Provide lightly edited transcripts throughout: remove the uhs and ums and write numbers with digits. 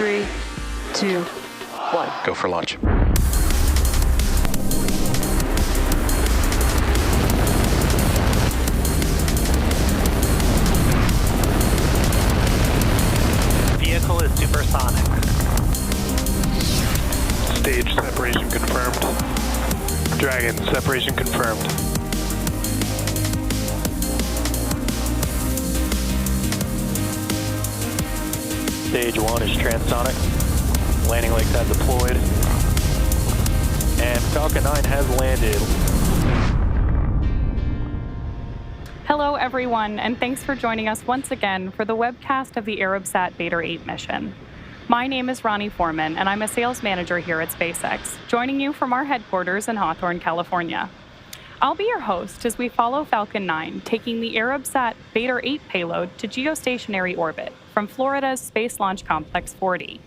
3, 2, 1. Go for launch. Vehicle is supersonic. Stage separation confirmed. Dragon, separation confirmed. Stage 1 is transonic. Landing legs have deployed. And Falcon 9 has landed. Hello, everyone, and thanks for joining us once again for the webcast of the ARABSAT BADR-8 mission. My name is Ronnie Foreman, and I'm a sales manager here at SpaceX, joining you from our headquarters in Hawthorne, California. I'll be your host as we follow Falcon 9, taking the ARABSAT BADR-8 payload to geostationary orbit from Florida's Space Launch Complex 4D.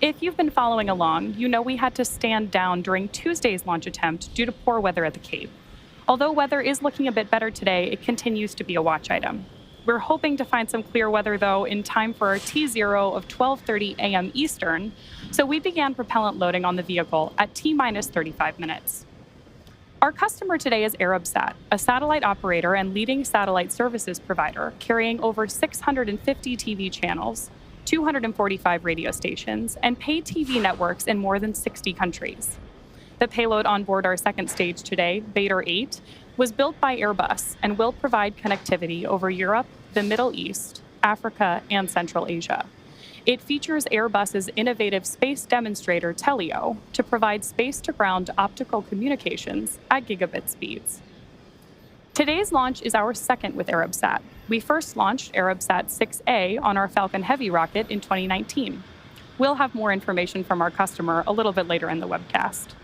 If you've been following along, you know we had to stand down during Tuesday's launch attempt due to poor weather at the Cape. Although weather is looking a bit better today, it continues to be a watch item. We're hoping to find some clear weather, though, in time for our T0 of 12:30 a.m. Eastern, so we began propellant loading on the vehicle at T-minus 35 minutes. Our customer today is ARABSAT, a satellite operator and leading satellite services provider carrying over 650 TV channels, 245 radio stations, and paid TV networks in more than 60 countries. The payload on board our second stage today, BADR-8, was built by Airbus and will provide connectivity over Europe, the Middle East, Africa, and Central Asia. It features Airbus's innovative space demonstrator Teleo to provide space-to-ground optical communications at gigabit speeds. Today's launch is our second with ARABSAT. We first launched ARABSAT 6A on our Falcon Heavy rocket in 2019. We'll have more information from our customer a little bit later in the webcast.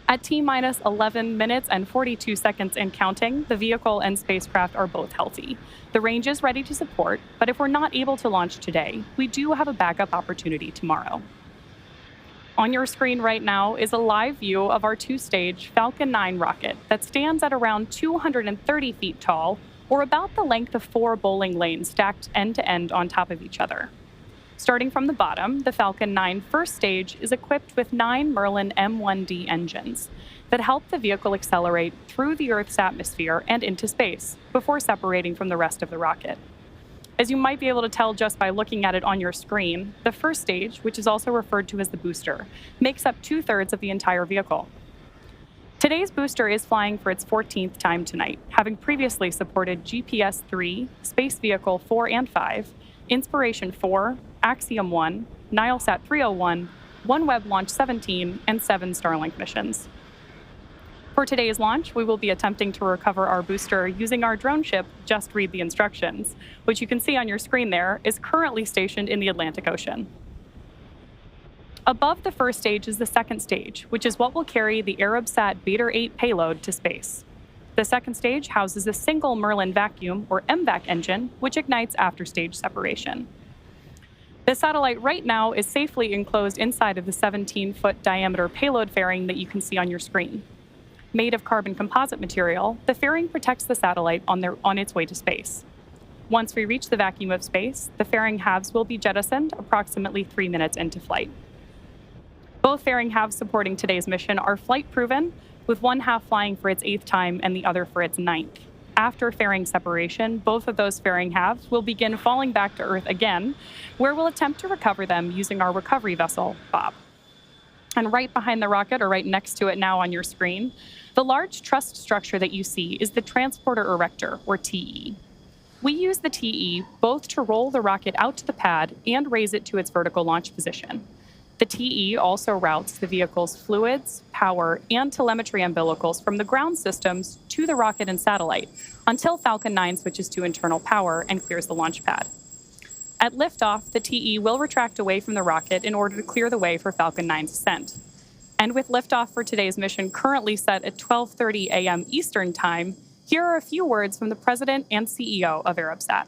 At T-minus 11 minutes and 42 seconds and counting, the vehicle and spacecraft are both healthy. The range is ready to support, but if we're not able to launch today, we do have a backup opportunity tomorrow. On your screen right now is a live view of our two-stage Falcon 9 rocket that stands at around 230 feet tall, or about the length of 4 bowling lanes stacked end-to-end on top of each other. Starting from the bottom, the Falcon 9 first stage is equipped with 9 Merlin M1D engines that help the vehicle accelerate through the Earth's atmosphere and into space before separating from the rest of the rocket. As you might be able to tell just by looking at it on your screen, the first stage, which is also referred to as the booster, makes up 2/3 of the entire vehicle. Today's booster is flying for its 14th time tonight, having previously supported GPS-3, Space Vehicle 4 and 5, Inspiration 4, Axiom 1, Nilesat 301, OneWeb Launch 17, and 7 Starlink missions. For today's launch, we will be attempting to recover our booster using our drone ship, Just Read the Instructions, which you can see on your screen there, is currently stationed in the Atlantic Ocean. Above the first stage is the second stage, which is what will carry the ARABSAT BADR-8 payload to space. The second stage houses a single Merlin vacuum, or MVAC engine, which ignites after stage separation. The satellite right now is safely enclosed inside of the 17-foot diameter payload fairing that you can see on your screen. Made of carbon composite material, the fairing protects the satellite on its way to space. Once we reach the vacuum of space, the fairing halves will be jettisoned approximately 3 minutes into flight. Both fairing halves supporting today's mission are flight-proven, with one half flying for its 8th time and the other for its 9th. After fairing separation, both of those fairing halves will begin falling back to Earth again, where we'll attempt to recover them using our recovery vessel, Bob. And right behind the rocket, or right next to it now on your screen, the large truss structure that you see is the Transporter Erector, or TE. We use the TE both to roll the rocket out to the pad and raise it to its vertical launch position. The TE also routes the vehicle's fluids, power, and telemetry umbilicals from the ground systems to the rocket and satellite until Falcon 9 switches to internal power and clears the launch pad. At liftoff, the TE will retract away from the rocket in order to clear the way for Falcon 9's ascent. And with liftoff for today's mission currently set at 12:30 a.m. Eastern Time, here are a few words from the President and CEO of ARABSAT.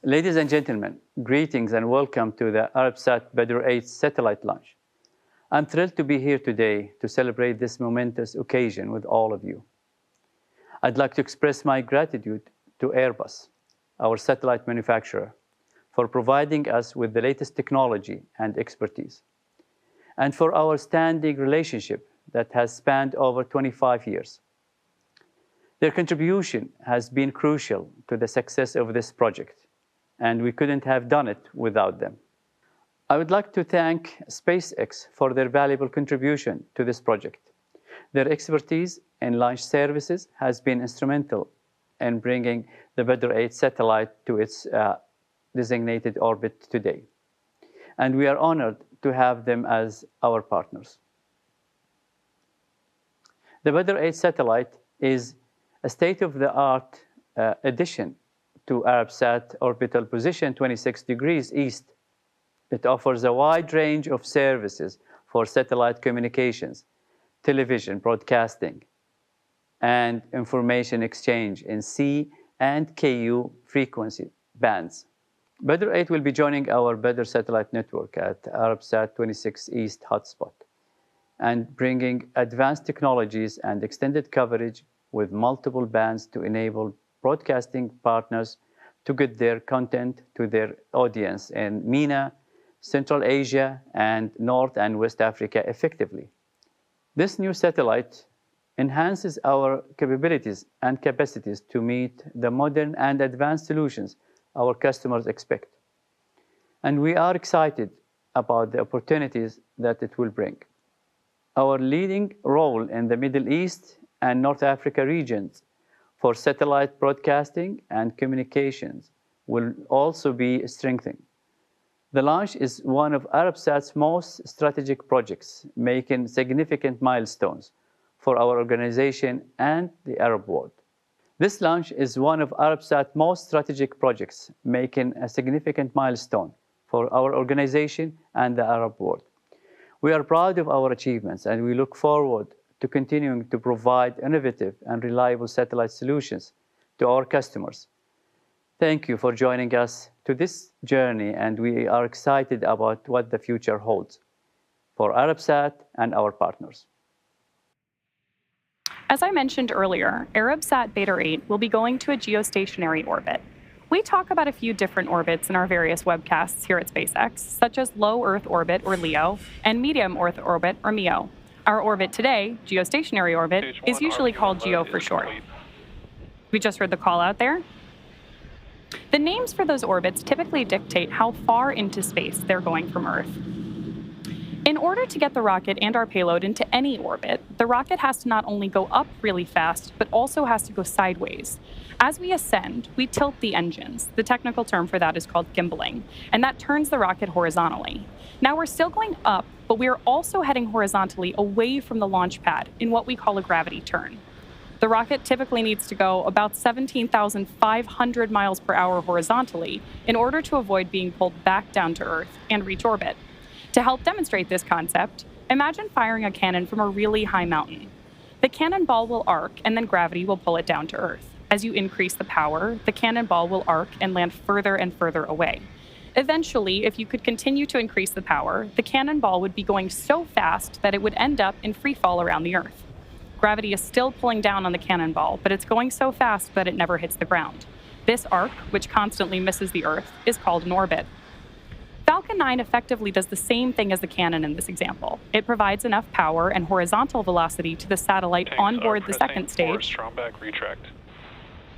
Ladies and gentlemen, greetings and welcome to the ARABSAT BADR-8 satellite launch. I'm thrilled to be here today to celebrate this momentous occasion with all of you. I'd like to express my gratitude to Airbus, our satellite manufacturer, for providing us with the latest technology and expertise, and for our standing relationship that has spanned over 25 years. Their contribution has been crucial to the success of this project, and we couldn't have done it without them. I would like to thank SpaceX for their valuable contribution to this project. Their expertise in launch services has been instrumental in bringing the BADR-8 satellite to its designated orbit today. And we are honored to have them as our partners. The BADR-8 satellite is a state-of-the-art addition to ARABSAT orbital position 26 degrees east. It offers a wide range of services for satellite communications, television broadcasting, and information exchange in C and Ku frequency bands. BADR-8 will be joining our BADR satellite network at ARABSAT 26 East hotspot and bringing advanced technologies and extended coverage with multiple bands to enable broadcasting partners to get their content to their audience in MENA, Central Asia, and North and West Africa effectively. This new satellite enhances our capabilities and capacities to meet the modern and advanced solutions our customers expect. And we are excited about the opportunities that it will bring. Our leading role in the Middle East and North Africa regions for satellite broadcasting and communications will also be strengthened. The launch is one of ARABSAT's most strategic projects, making significant milestones for our organization and the Arab world. This launch is one of ARABSAT's most strategic projects, making a significant milestone for our organization and the Arab world. We are proud of our achievements, and we look forward to continuing to provide innovative and reliable satellite solutions to our customers. Thank you for joining us to this journey, and we are excited about what the future holds for ARABSAT and our partners. As I mentioned earlier, ARABSAT BADR-8 will be going to a geostationary orbit. We talk about a few different orbits in our various webcasts here at SpaceX, such as low Earth orbit, or LEO, and medium Earth orbit, or MEO. Our orbit today, geostationary orbit, is usually called GEO for short. We just heard the call out there. The names for those orbits typically dictate how far into space they're going from Earth. In order to get the rocket and our payload into any orbit, the rocket has to not only go up really fast, but also has to go sideways. As we ascend, we tilt the engines. The technical term for that is called gimbaling, and that turns the rocket horizontally. Now we're still going up, but we are also heading horizontally away from the launch pad in what we call a gravity turn. The rocket typically needs to go about 17,500 miles per hour horizontally in order to avoid being pulled back down to Earth and reach orbit. To help demonstrate this concept, imagine firing a cannon from a really high mountain. The cannonball will arc, and then gravity will pull it down to Earth. As you increase the power, the cannonball will arc and land further and further away. Eventually, if you could continue to increase the power, the cannonball would be going so fast that it would end up in free fall around the Earth. Gravity is still pulling down on the cannonball, but it's going so fast that it never hits the ground. This arc, which constantly misses the Earth, is called an orbit. Falcon 9 effectively does the same thing as the cannon in this example. It provides enough power and horizontal velocity to the satellite on board the second stage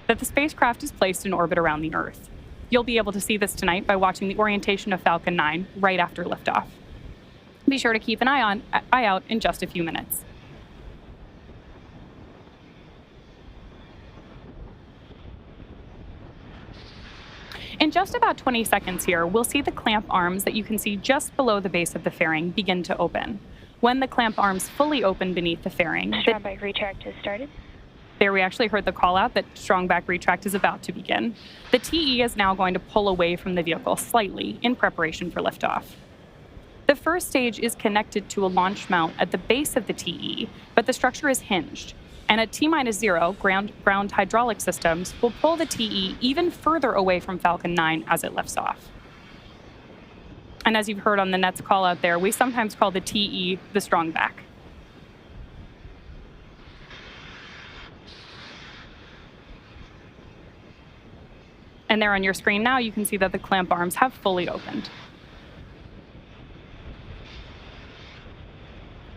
that the spacecraft is placed in orbit around the Earth. You'll be able to see this tonight by watching the orientation of Falcon 9 right after liftoff. Be sure to keep an eye out in just a few minutes. In just about 20 seconds here, we'll see the clamp arms that you can see just below the base of the fairing begin to open. When the clamp arms fully open beneath the fairing, Strong back retract has started. There we actually heard the call out that strong back retract is about to begin. The TE is now going to pull away from the vehicle slightly in preparation for liftoff. The first stage is connected to a launch mount at the base of the TE, but the structure is hinged. And at T-0, ground hydraulic systems will pull the TE even further away from Falcon 9 as it lifts off. And as you've heard on the net's call out there, we sometimes call the TE the strong back. And there on your screen now, you can see that the clamp arms have fully opened.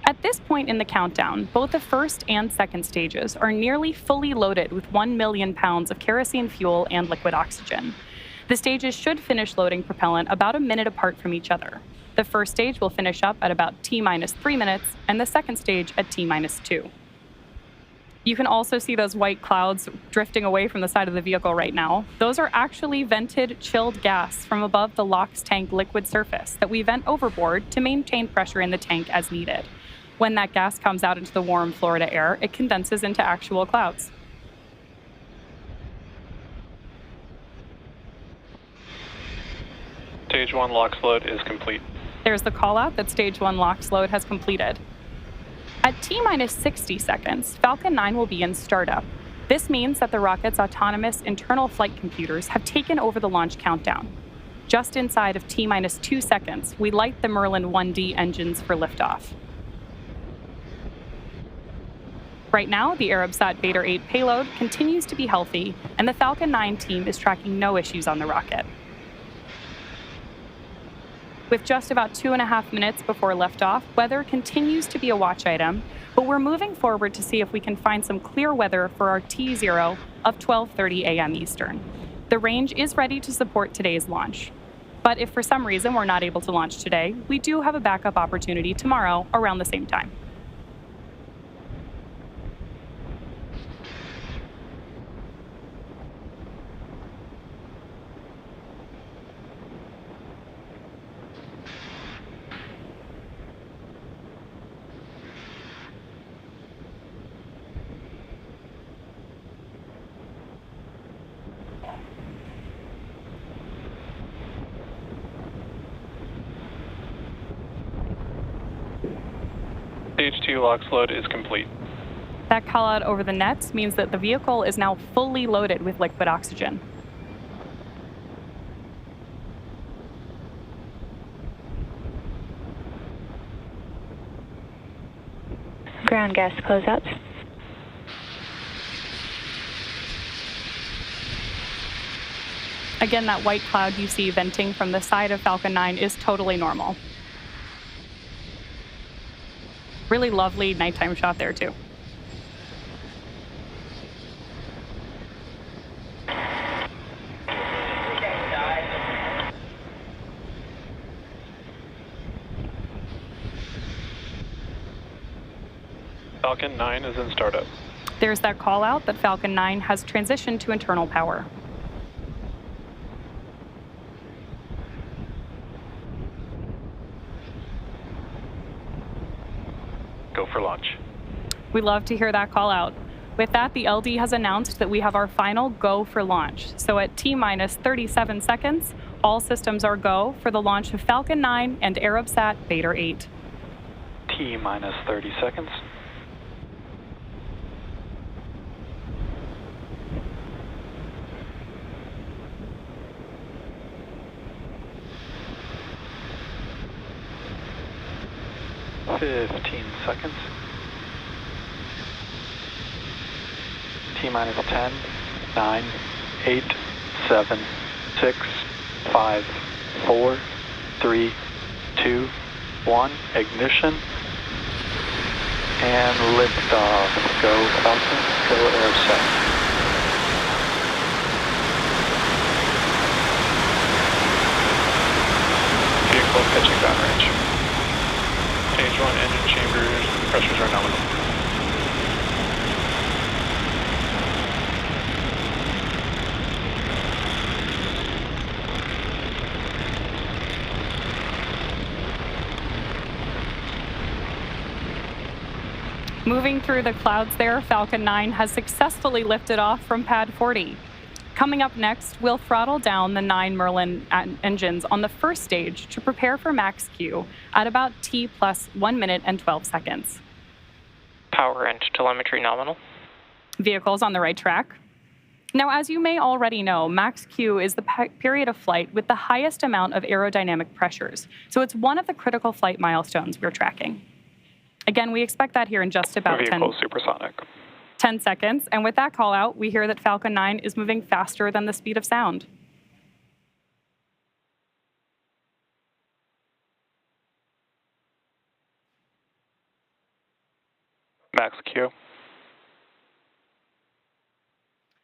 At this point in the countdown, both the first and second stages are nearly fully loaded with 1 million pounds of kerosene fuel and liquid oxygen. The stages should finish loading propellant about a minute apart from each other. The first stage will finish up at about T-minus 3 minutes, and the second stage at T-minus 2. You can also see those white clouds drifting away from the side of the vehicle right now. Those are actually vented chilled gas from above the LOX tank liquid surface that we vent overboard to maintain pressure in the tank as needed. When that gas comes out into the warm Florida air, it condenses into actual clouds. Stage 1 LOX load is complete. There's the call out that Stage 1 LOX load has completed. At T-minus 60 seconds, Falcon 9 will be in startup. This means that the rocket's autonomous internal flight computers have taken over the launch countdown. Just inside of T-minus 2 seconds, we light the Merlin 1D engines for liftoff. Right now, the ARABSAT BADR-8 payload continues to be healthy, and the Falcon 9 team is tracking no issues on the rocket. With just about 2.5 minutes before liftoff, weather continues to be a watch item, but we're moving forward to see if we can find some clear weather for our T0 of 12:30 a.m. Eastern. The range is ready to support today's launch. But if for some reason we're not able to launch today, we do have a backup opportunity tomorrow around the same time. Stage 2 LOX load is complete. That call out over the nets means that the vehicle is now fully loaded with liquid oxygen. Ground gas closeouts. Again, that white cloud you see venting from the side of Falcon 9 is totally normal. Really lovely nighttime shot there, too. Falcon 9 is in startup. There's that call out that Falcon 9 has transitioned to internal power. Go for launch. We love to hear that call out. With that, the LD has announced that we have our final go for launch. So at T-minus 37 seconds, all systems are go for the launch of Falcon 9 and ARABSAT BADR-8. T-minus 30 seconds. Seconds. T-minus 10, 9, 8, 7, 6, 5, 4, 3, 2, 1. Ignition. And liftoff. Go Falcon, go ARABSAT. Vehicle pitching downrange. Stage 1 engine chambers, pressures are nominal. Moving through the clouds there, Falcon 9 has successfully lifted off from pad 40. Coming up next, we'll throttle down the 9 Merlin engines on the first stage to prepare for max Q at about T plus 1 minute and 12 seconds. Power and telemetry nominal. Vehicles on the right track. Now, as you may already know, max Q is the period of flight with the highest amount of aerodynamic pressures, so it's one of the critical flight milestones we're tracking. Again, we expect that here in just about 10 seconds, and with that call out, we hear that Falcon 9 is moving faster than the speed of sound. Max Q.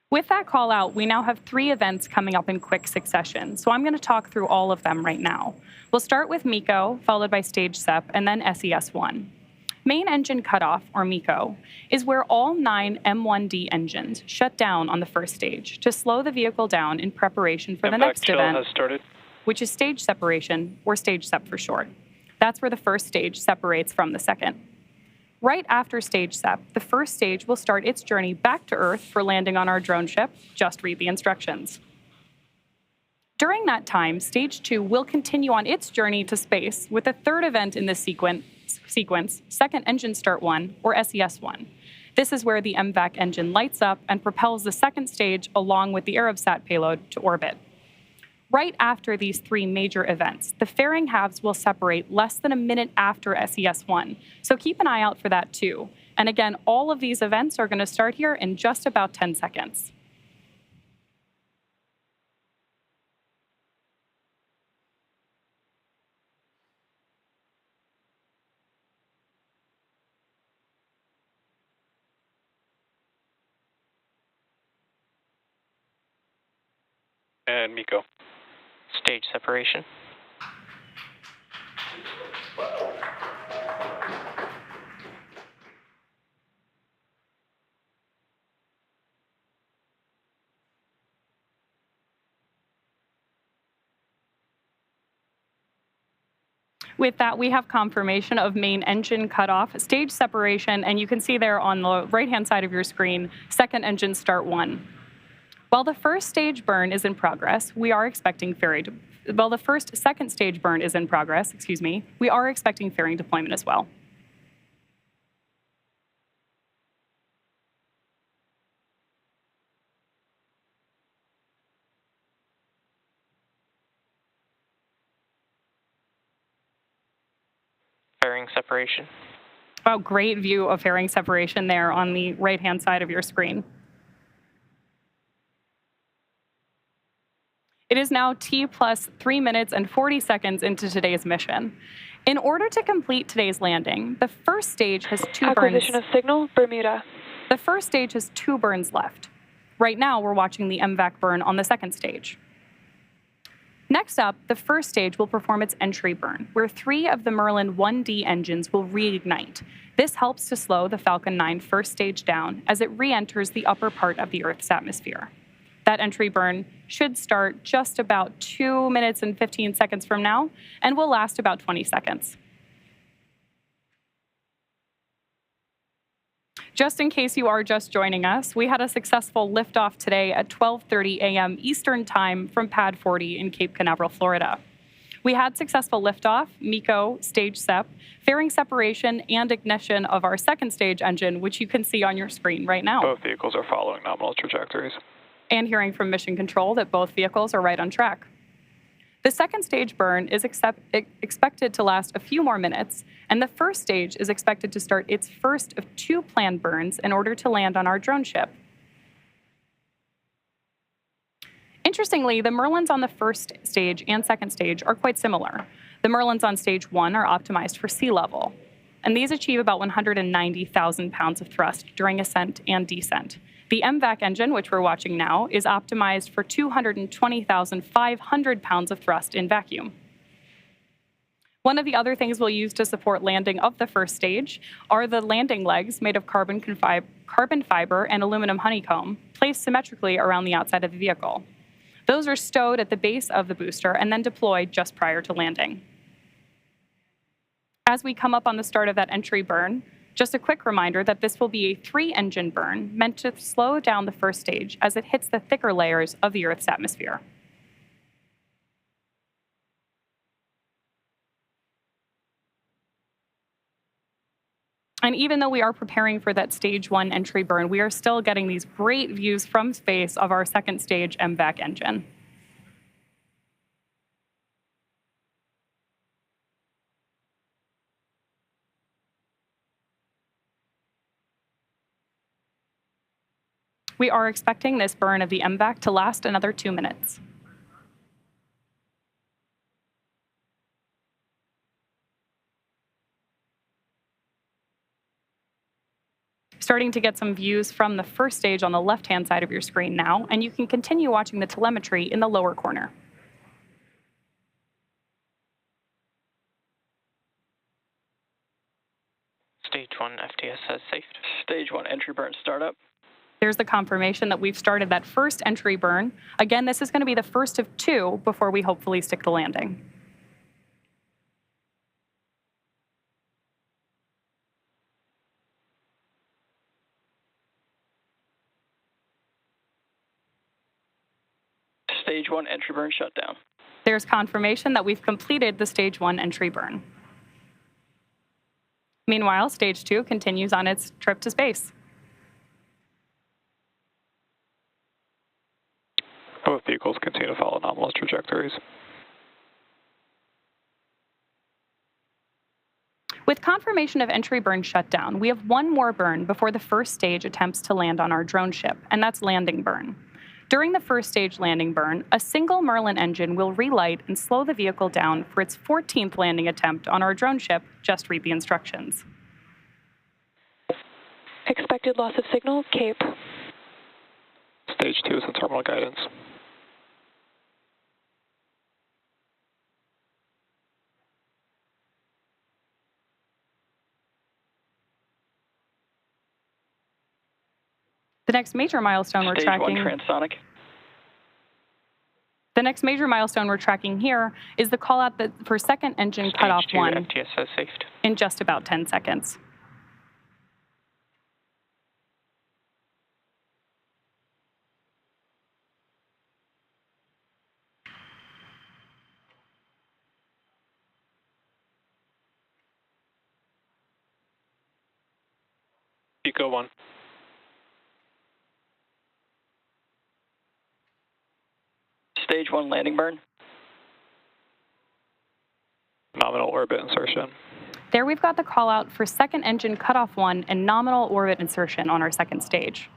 With that call out, we now have 3 events coming up in quick succession, so I'm going to talk through all of them right now. We'll start with MECO, followed by stage SEP, and then SES-1. Main engine cutoff, or MECO, is where all 9 M1D engines shut down on the first stage to slow the vehicle down in preparation for the next event, has started. which is stage separation, or stage SEP for short. That's where the first stage separates from the second. Right after stage SEP, the first stage will start its journey back to Earth for landing on our drone ship. Just read the instructions. During that time, stage 2 will continue on its journey to space with a third event in this sequence, second engine start 1, or SES-1. This is where the MVAC engine lights up and propels the second stage along with the ARABSAT payload to orbit. Right after these 3 major events, the fairing halves will separate less than a minute after SES-1, so keep an eye out for that too. And again, all of these events are going to start here in just about 10 seconds. And MECO. Stage separation. With that, we have confirmation of main engine cutoff, stage separation, and you can see there on the right-hand side of your screen, second engine start 1. While the first stage burn is in progress, we are expecting second stage burn is in progress, we are expecting fairing deployment as well. Fairing separation. Wow, great view of fairing separation there on the right-hand side of your screen. It is now T plus 3 minutes and 40 seconds into today's mission. In order to complete today's landing, the first stage has 2 burns. Acquisition of signal, Bermuda. The first stage has 2 burns left. Right now, we're watching the MVAC burn on the second stage. Next up, the first stage will perform its entry burn, where 3 of the Merlin 1D engines will reignite. This helps to slow the Falcon 9 first stage down as it re-enters the upper part of the Earth's atmosphere. That entry burn should start just about 2 minutes and 15 seconds from now and will last about 20 seconds. Just in case you are just joining us, we had a successful liftoff today at 12:30 a.m. Eastern Time from Pad 40 in Cape Canaveral, Florida. We had successful liftoff, MECO, stage SEP, fairing separation, and ignition of our second stage engine, which you can see on your screen right now. Both vehicles are following nominal trajectories. And hearing from Mission Control that both vehicles are right on track. The second stage burn is expected to last a few more minutes, and the first stage is expected to start its first of 2 planned burns in order to land on our drone ship. Interestingly, the Merlins on the first stage and second stage are quite similar. The Merlins on stage 1 are optimized for sea level, and these achieve about 190,000 pounds of thrust during ascent and descent. The MVAC engine, which we're watching now, is optimized for 220,500 pounds of thrust in vacuum. One of the other things we'll use to support landing of the first stage are the landing legs made of carbon fiber and aluminum honeycomb, placed symmetrically around the outside of the vehicle. Those are stowed at the base of the booster and then deployed just prior to landing. As we come up on the start of that entry burn, just a quick reminder that this will be a 3-engine burn meant to slow down the first stage as it hits the thicker layers of the Earth's atmosphere. And even though we are preparing for that stage 1 entry burn, we are still getting these great views from space of our second stage MVAC engine. We are expecting this burn of the MVAC to last another 2 minutes. Starting to get some views from the first stage on the left-hand side of your screen now, and you can continue watching the telemetry in the lower corner. Stage 1 FTS has saved. Stage 1 entry burn startup. There's the confirmation that we've started that first entry burn. Again, this is going to be the first of 2 before we hopefully stick to landing. Stage 1 entry burn shutdown. There's confirmation that we've completed the Stage 1 entry burn. Meanwhile, Stage 2 continues on its trip to space. Both vehicles continue to follow anomalous trajectories. With confirmation of entry burn shutdown, we have one more burn before the first stage attempts to land on our drone ship, and that's landing burn. During the first stage landing burn, a single Merlin engine will relight and slow the vehicle down for its 14th landing attempt on our drone ship. Just read the instructions. Expected loss of signal, Cape. Stage 2 is in terminal guidance. The next major milestone we're tracking. Stage 1 transonic. The next major milestone we're tracking here is the call out for second engine cutoff Stage 2 1 FTS has saved. in just about 10 seconds. Eco 1. Stage 1 landing burn. Nominal orbit insertion. There we've got the call out for second engine cutoff 1 and nominal orbit insertion on our second stage.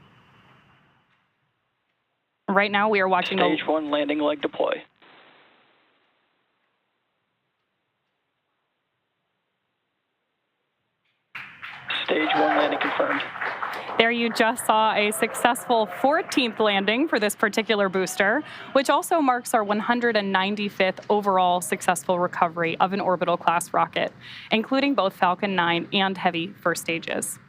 Right now we are watching Stage 1 landing leg deploy. Stage 1 landing confirmed. There you just saw a successful 14th landing for this particular booster, which also marks our 195th overall successful recovery of an orbital class rocket, including both Falcon 9 and Heavy first stages.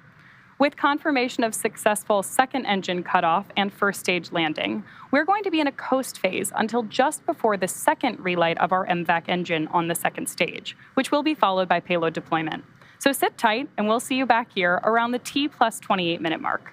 With confirmation of successful second engine cutoff and first stage landing, we're going to be in a coast phase until just before the second relight of our MVAC engine on the second stage, which will be followed by payload deployment. So sit tight, and we'll see you back here around the T plus 28-minute mark.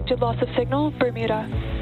Expected loss of signal, Bermuda.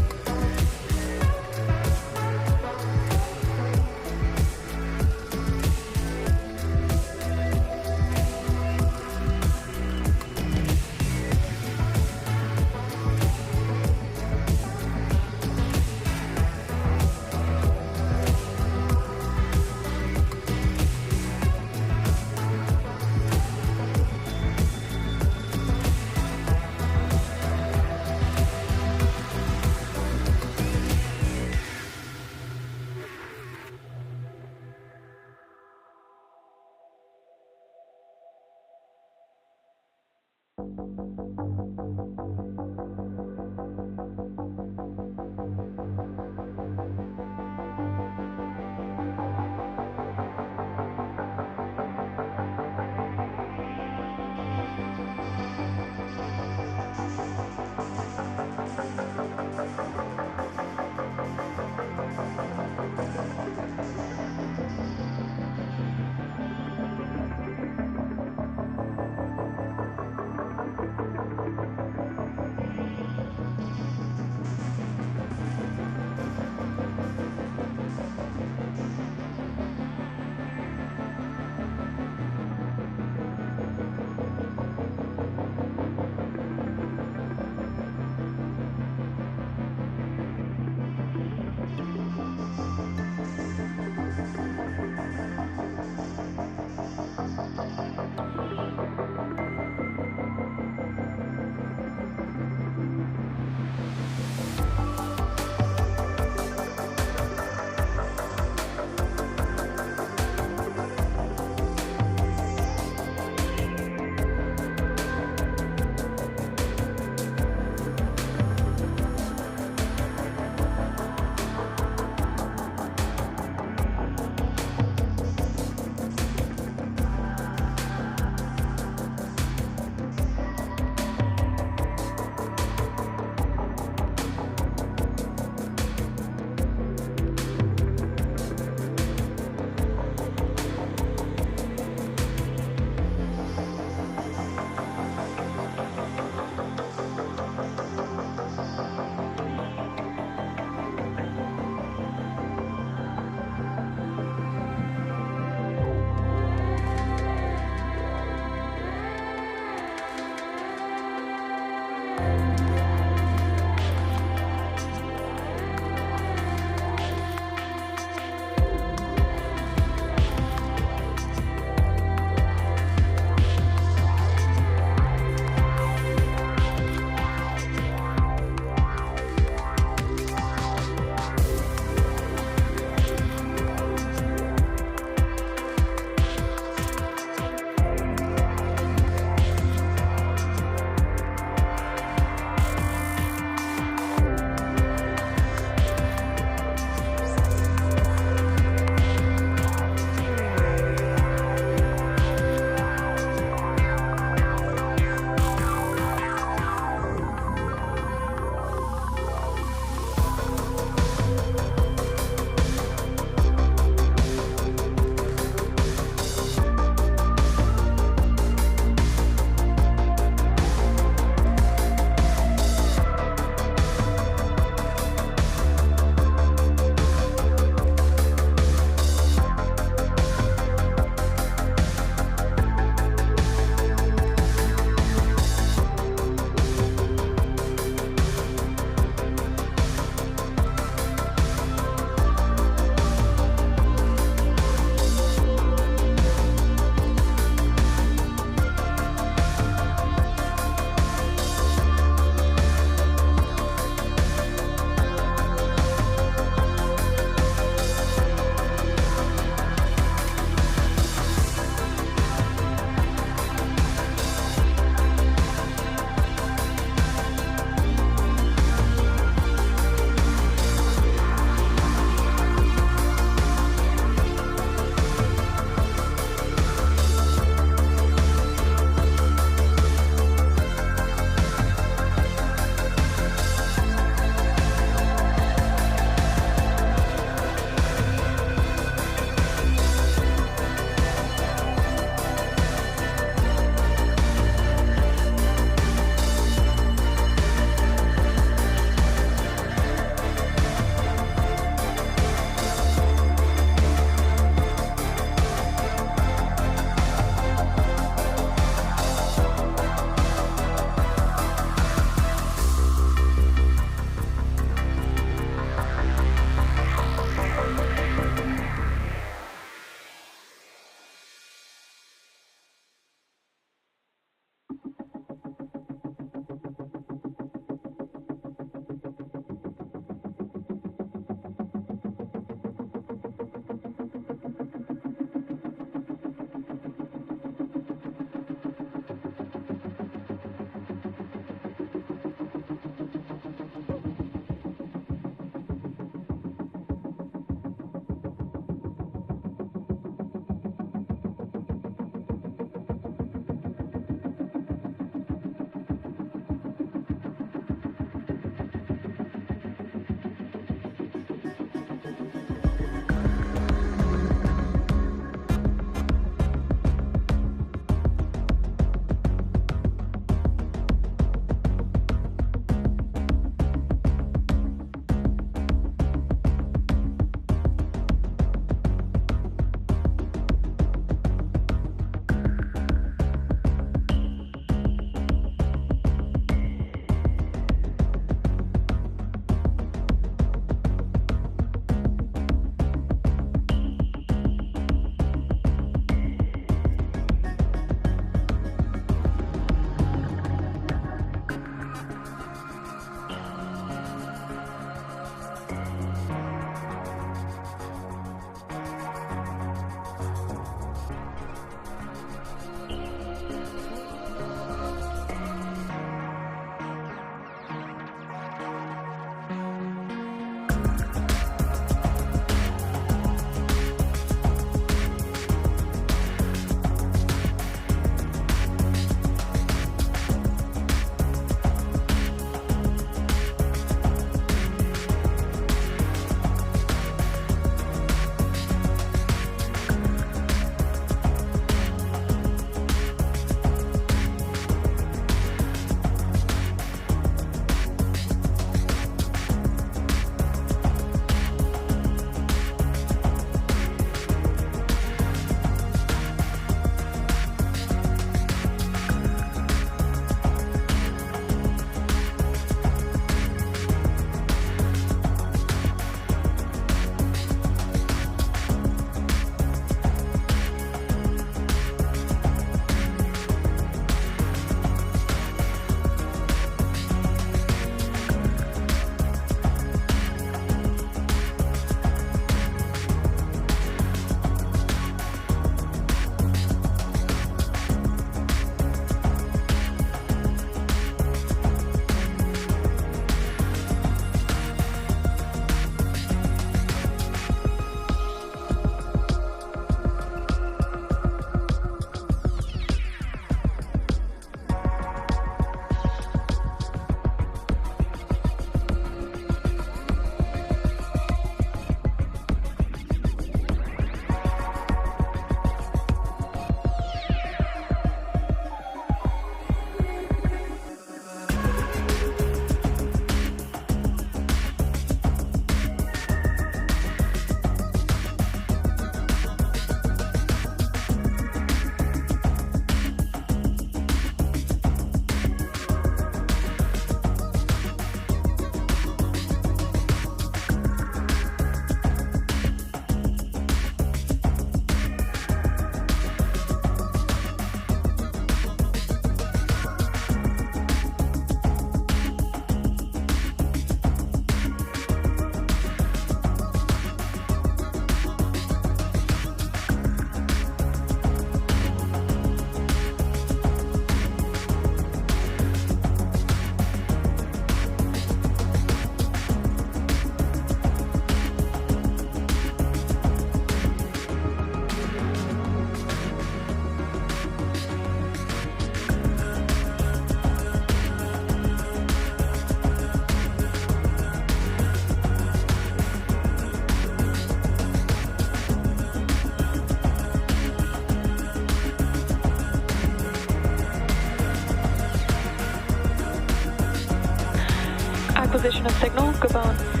Acquisition of signal, Gabon.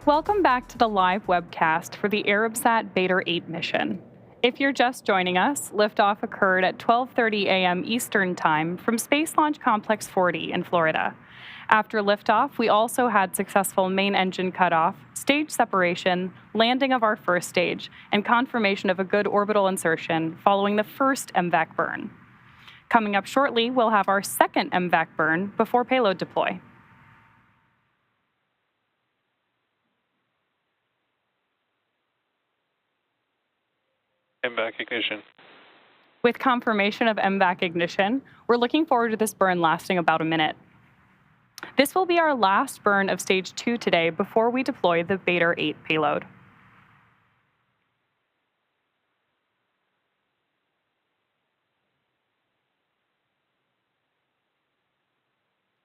Welcome back to the live webcast for the ARABSAT BADR-8 mission. If you're just joining us, liftoff occurred at 12:30 a.m. Eastern Time from Space Launch Complex 40 in Florida. After liftoff, we also had successful main engine cutoff, stage separation, landing of our first stage, and confirmation of a good orbital insertion following the first MVAC burn. Coming up shortly, we'll have our second MVAC burn before payload deploy. MVAC ignition. With confirmation of MVAC ignition, we're looking forward to this burn lasting about a minute. This will be our last burn of Stage 2 today before we deploy the BADR-8 payload.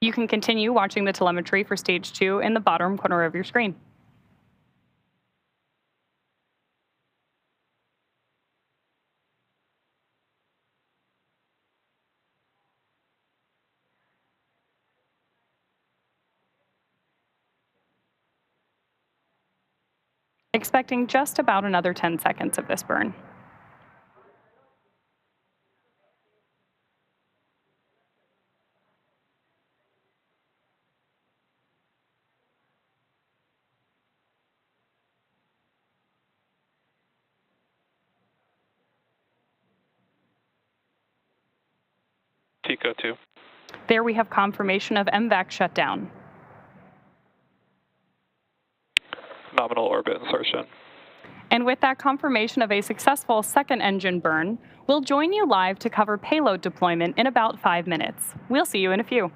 You can continue watching the telemetry for Stage 2 in the bottom corner of your screen. Expecting just about another 10 seconds of this burn. TECO 2. There we have confirmation of MVAC shutdown. Nominal orbit insertion. And with that confirmation of a successful second engine burn, we'll join you live to cover payload deployment in about 5 minutes. We'll see you in a few.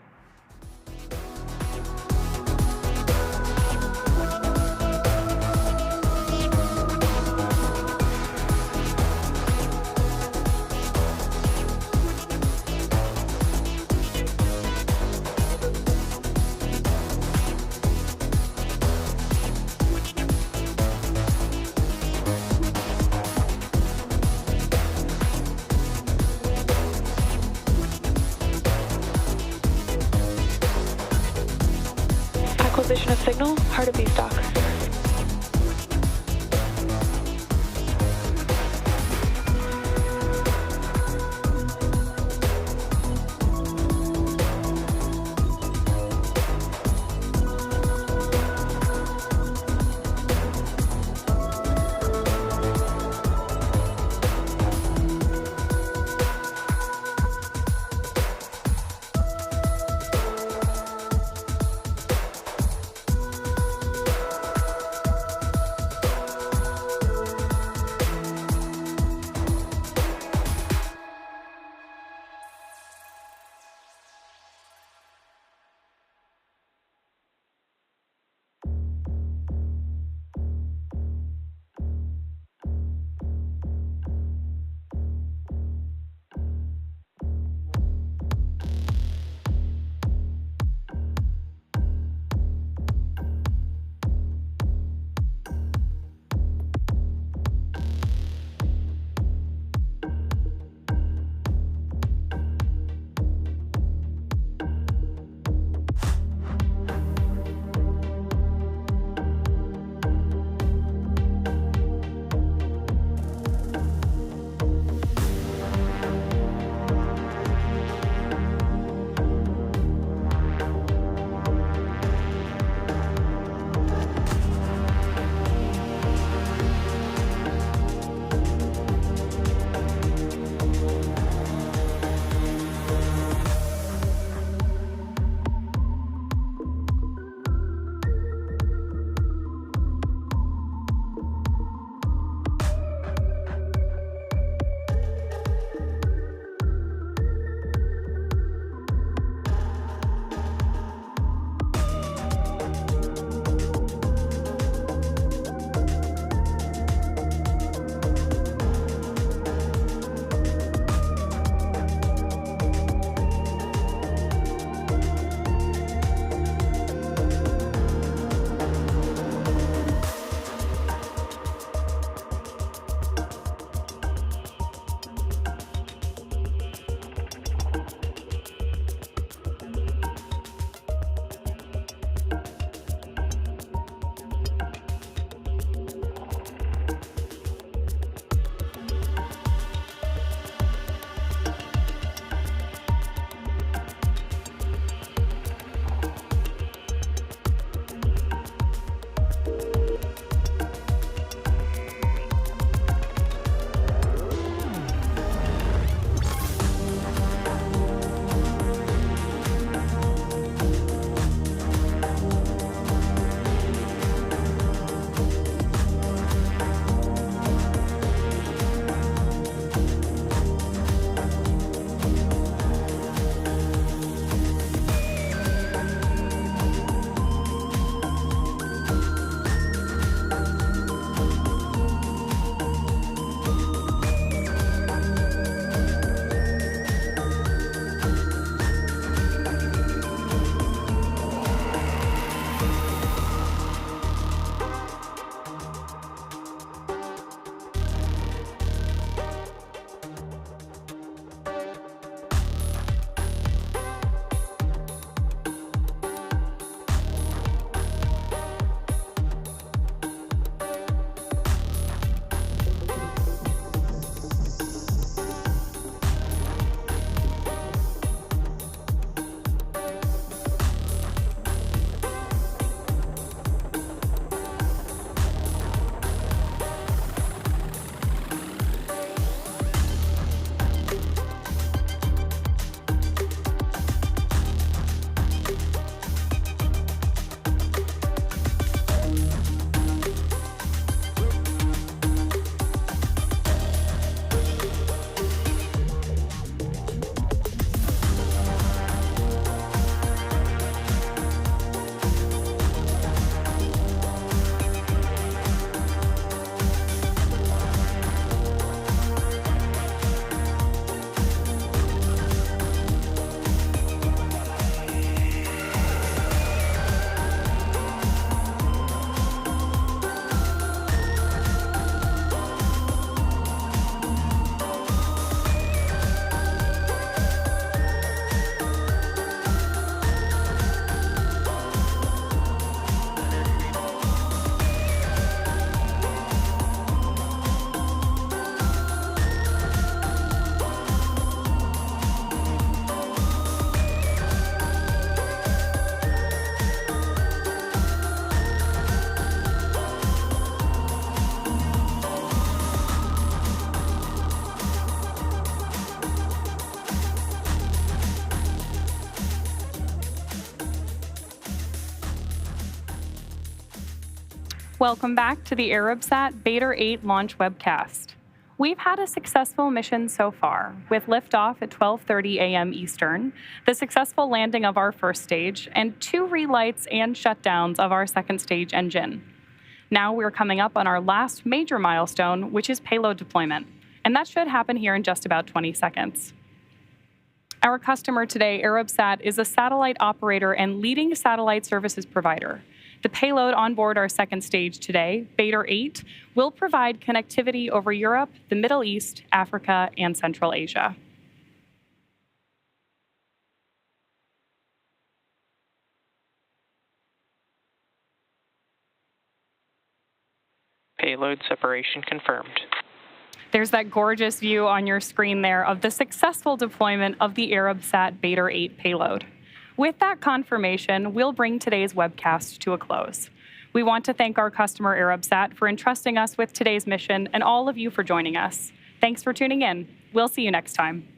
Acquisition of signal, hard to be stock. Welcome back to the ARABSAT BADR-8 launch webcast. We've had a successful mission so far, with liftoff at 12:30 a.m. Eastern, the successful landing of our first stage, and 2 relights and shutdowns of our second stage engine. Now we're coming up on our last major milestone, which is payload deployment, and that should happen here in just about 20 seconds. Our customer today, ARABSAT, is a satellite operator and leading satellite services provider. The payload on board our second stage today, BADR-8, will provide connectivity over Europe, the Middle East, Africa, and Central Asia. Payload separation confirmed. There's that gorgeous view on your screen there of the successful deployment of the ARABSAT BADR-8 payload. With that confirmation, we'll bring today's webcast to a close. We want to thank our customer ARABSAT for entrusting us with today's mission and all of you for joining us. Thanks for tuning in. We'll see you next time.